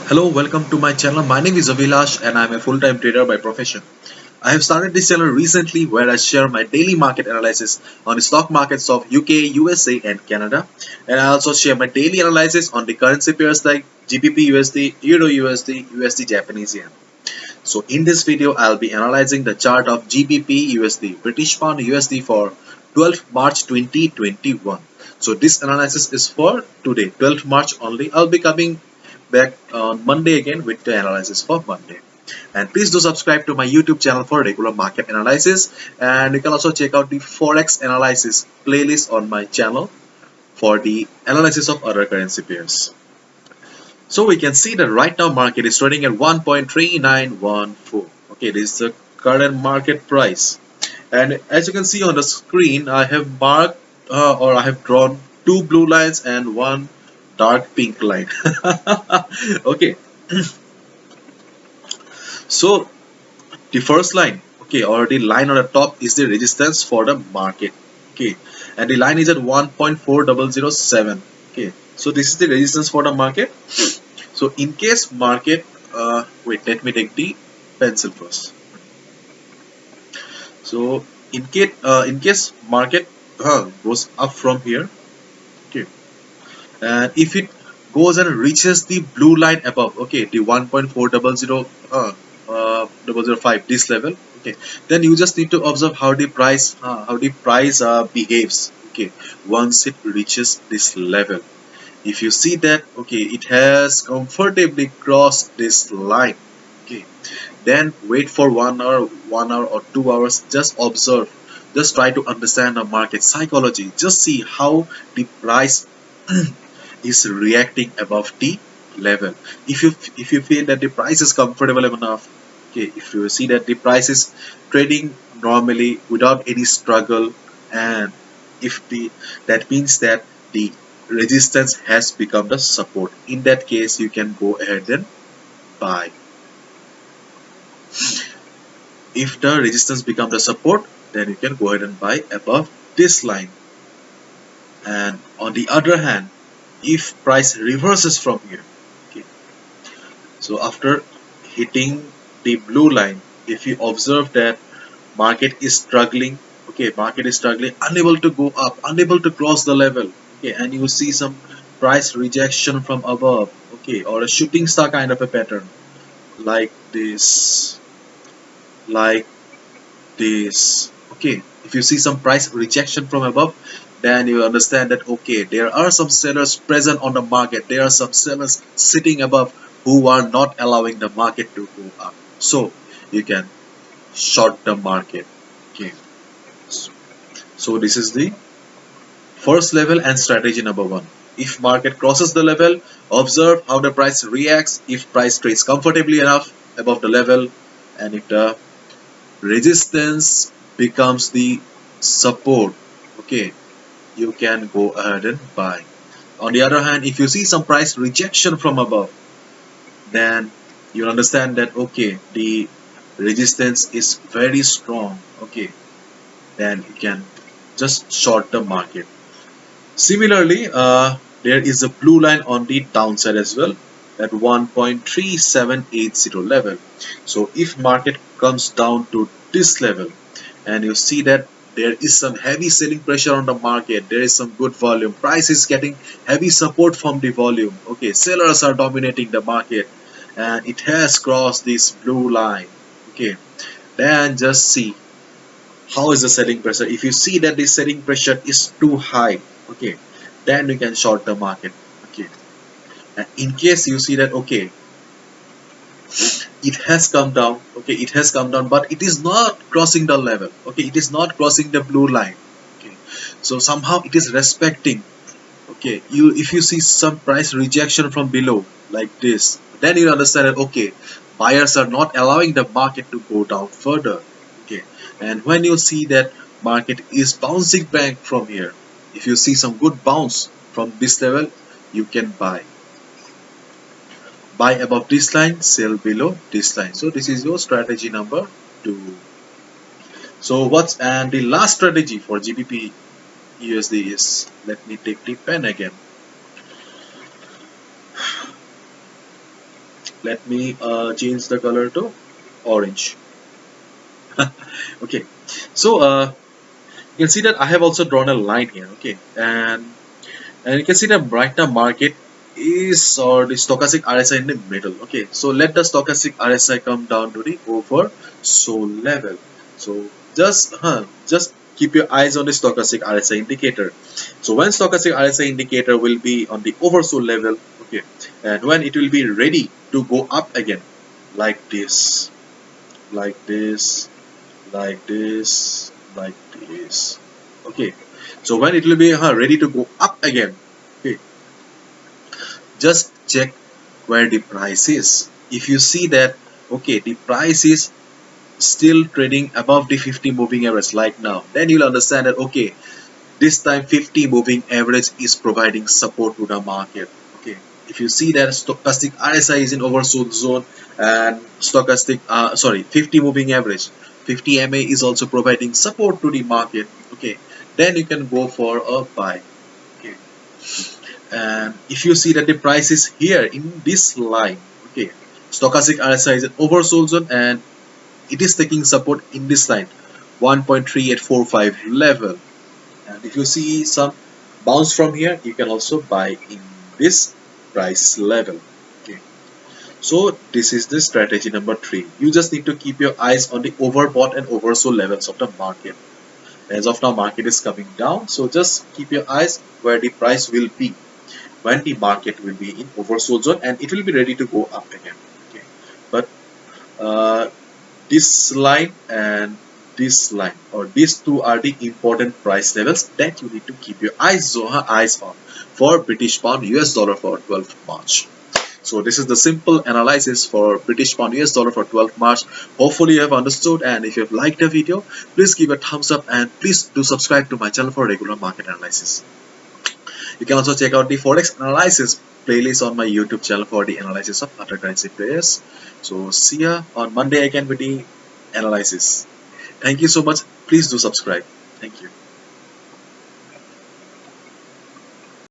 Hello, welcome to my channel. My name is Avilash and I'm a full-time trader by profession. I have started this channel recently where I share my daily market analysis on the stock markets of UK, USA and Canada. And I also share my daily analysis on the currency pairs like GBP USD, Euro USD, USD Japanese Yen. So in this video, I'll be analyzing the chart of GBP USD, British Pound USD for 12th March 2021. So this analysis is for today, 12th March only. I'll be coming back on Monday again with the analysis for Monday. And please do subscribe to my YouTube channel for regular market analysis. And you can also check out the Forex analysis playlist on my channel for the analysis of other currency pairs. So we can see that right now market is trading at 1.3914. Okay, this is the current market price. And as you can see on the screen, I have marked or I have drawn two blue lines and one dark pink line. Okay, so the first line, okay, or the line on the top is the resistance for the market. Okay, and the line is at 1.4007. Okay, so this is the resistance for the market. So in case market, wait, let me take the pencil first. So in case market goes up from here, okay, and if it goes and reaches the blue line above, okay, the 1.4000 005, this level, okay, then you just need to observe how the price behaves, okay, once it reaches this level. If you see that, okay, it has comfortably crossed this line, okay, then wait for 1 hour or 2 hours. Just observe, just try to understand the market psychology. Just see how the price is reacting above the level. If you feel that the price is comfortable enough, okay, if you see that the price is trading normally without any struggle, and if the that means that the resistance has become the support, in that case you can go ahead and buy. If the resistance becomes the support, then you can go ahead and buy above this line. And on the other hand, if price reverses from here, okay, so after hitting the blue line, if you observe that market is struggling, okay, market is struggling, unable to go up, unable to cross the level, okay, and you see some price rejection from above, okay, or a shooting star kind of a pattern, like this, like this, okay, if you see some price rejection from above, then you understand that, okay, there are some sellers present on the market, there are some sellers sitting above who are not allowing the market to go up, so you can short the market. Okay, so this is the first level and strategy number one. If market crosses the level, observe how the price reacts. If price trades comfortably enough above the level, and if the resistance becomes the support, okay, you can go ahead and buy. On the other hand, if you see some price rejection from above, then you understand that, okay, the resistance is very strong, okay, then you can just short the market. Similarly, there is a blue line on the downside as well at 1.3780 level. So if market comes down to this level and you see that there is some heavy selling pressure on the market, there is some good volume, price is getting heavy support from the volume, okay, sellers are dominating the market and it has crossed this blue line, okay, then just see how is the selling pressure. If you see that the selling pressure is too high, okay, then you can short the market, okay. And in case you see that, okay, it has come down, okay, it has come down, but it is not crossing the level, okay, it is not crossing the blue line, okay, so somehow it is respecting, okay, you if you see some price rejection from below like this, then you understand that, okay, buyers are not allowing the market to go down further, okay. And when you see that market is bouncing back from here, if you see some good bounce from this level, you can buy above this line, sell below this line. So this is your strategy number 2. So what's and the last strategy for GBP USD is, let me take the pen again. Let me change the color to orange. Okay, so you can see that I have also drawn a line here. Okay, and you can see that right now market is, or the stochastic RSI in the middle. Okay, so let the stochastic RSI come down to the oversold level. So just keep your eyes on the stochastic RSI indicator. So when stochastic RSI indicator will be on the oversold level, okay, and when it will be ready to go up again, like this, like this, like this, like this. Okay, so when it will be ready to go up again, okay, just check where the price is. If you see that, okay, the price is still trading above the 50 moving average like now, then you'll understand that, okay, this time 50 moving average is providing support to the market. Okay, if you see that stochastic RSI is in oversold zone, and stochastic 50 moving average, 50 MA is also providing support to the market. Okay, then you can go for a buy. Okay, and if you see that the price is here in this line, okay, stochastic RSI is an oversold zone and it is taking support in this line, 1.3845 level. And if you see some bounce from here, you can also buy in this price level. Okay, so this is the strategy number 3. You just need to keep your eyes on the overbought and oversold levels of the market. As of now, market is coming down, so just keep your eyes where the price will be when the market will be in oversold zone and it will be ready to go up again. Okay, but uh, this line and this line, or these two, are the important price levels that you need to keep your eyes on for British pound US dollar for 12th March. So this is the simple analysis for British pound US dollar for 12th March. Hopefully you have understood, and if you have liked the video, please give a thumbs up and please do subscribe to my channel for regular market analysis. You can also check out the Forex analysis playlist on my YouTube channel for the analysis of other currency pairs. So see ya on Monday again with the analysis. Thank you so much. Please do subscribe. Thank you.